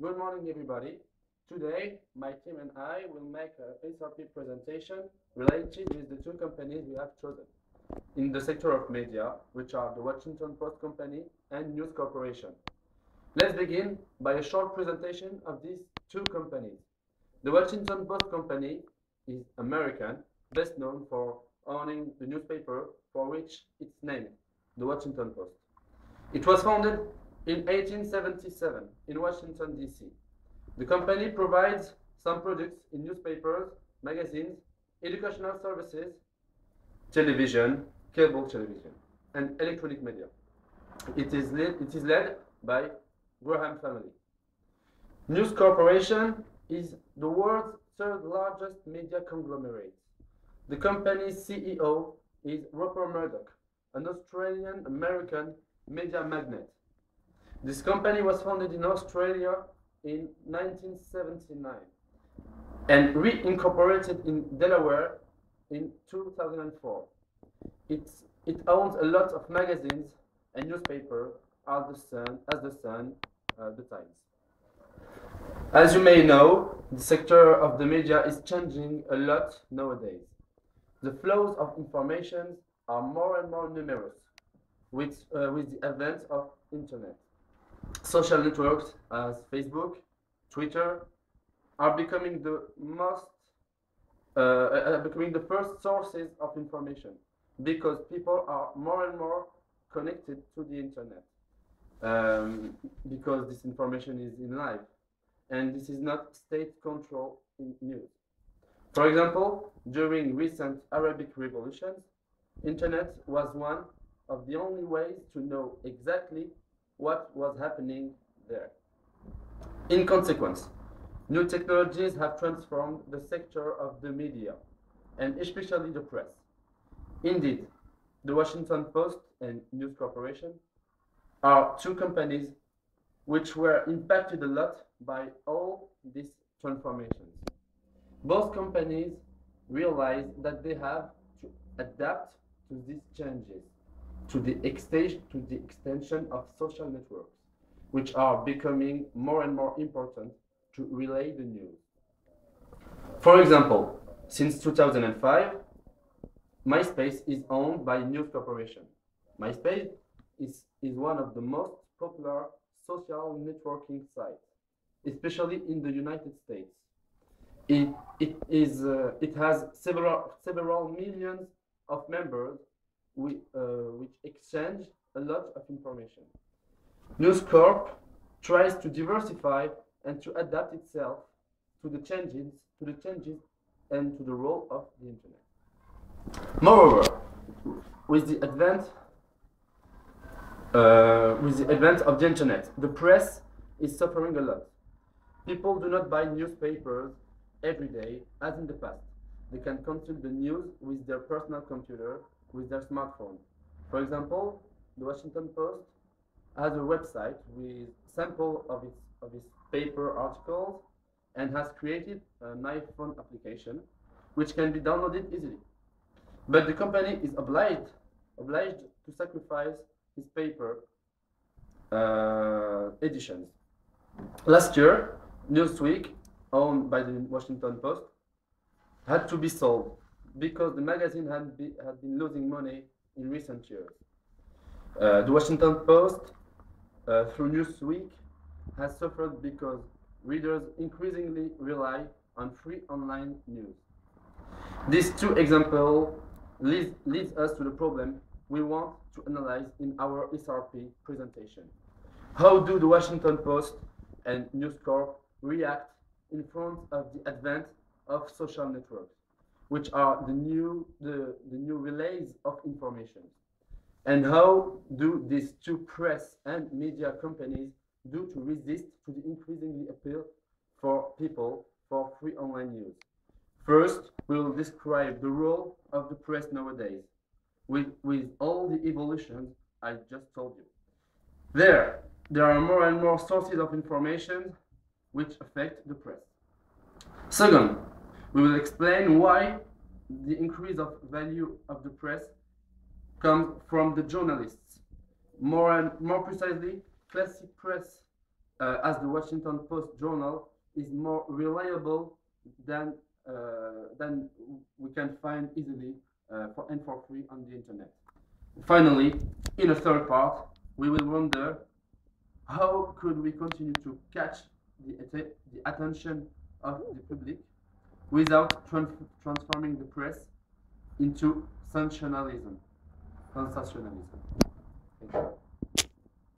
Good morning, everybody. Today, my team and I will make a SRP presentation related with the two companies we have chosen in the sector of media, which are the Washington Post Company and News Corporation. Let's begin by a short presentation of these two companies. The Washington Post Company is American, best known for owning the newspaper for which it's named, the Washington Post. It was founded in 1877 in Washington, D.C. The company provides some products in newspapers, magazines, educational services, television, cable television, and electronic media. It is led by Graham family. News Corporation is the world's third largest media conglomerate. The company's CEO is Rupert Murdoch, an Australian-American media magnate. This company was founded in Australia in 1979 and reincorporated in Delaware in 2004. It owns a lot of magazines and newspapers as The Sun, The Times. As you may know, the sector of the media is changing a lot nowadays. The flows of information are more and more numerous with the advent of internet. Social networks as Facebook, Twitter are becoming the first sources of information because people are more and more connected to the internet because this information is in live and this is not state control in news. For example, during recent Arabic revolutions, internet was one of the only ways to know exactly what was happening there. In consequence, new technologies have transformed the sector of the media, and especially the press. Indeed, the Washington Post and News Corporation are two companies which were impacted a lot by all these transformations. Both companies realized that they have to adapt to these changes, to the extension of social networks, which are becoming more and more important to relay the news. For example, since 2005, MySpace is owned by News Corporation. MySpace is one of the most popular social networking sites, especially in the United States. It has several millions of members which exchange a lot of information. News Corp tries to diversify and to adapt itself to the changes and to the role of the internet. Moreover, with the advent of the internet, the press is suffering a lot. People do not buy newspapers every day as in the past. They can consult the news with their personal computer, with their smartphone. For example, the Washington Post has a website with sample of its paper articles and has created an iPhone application which can be downloaded easily. But the company is obliged to sacrifice its paper editions. Last year, Newsweek, owned by the Washington Post, had to be sold because the magazine had been losing money in recent years. The Washington Post, through Newsweek, has suffered because readers increasingly rely on free online news. These two examples leads us to the problem we want to analyze in our SRP presentation. How do the Washington Post and News Corp react in front of the advent of social networks, which are the new relays of information? And how do these two press and media companies do to resist to the increasingly appeal for people for free online news? First, we will describe the role of the press nowadays, with all the evolutions I just told you. There are more and more sources of information which affect the press. Second, we will explain why the increase of value of the press comes from the journalists. More precisely, classic press as the Washington Post journal is more reliable than we can find easily for free on the internet. Finally, in a third part, we will wonder how could we continue to catch the attention of the public without transforming the press into sensationalism. Thank you.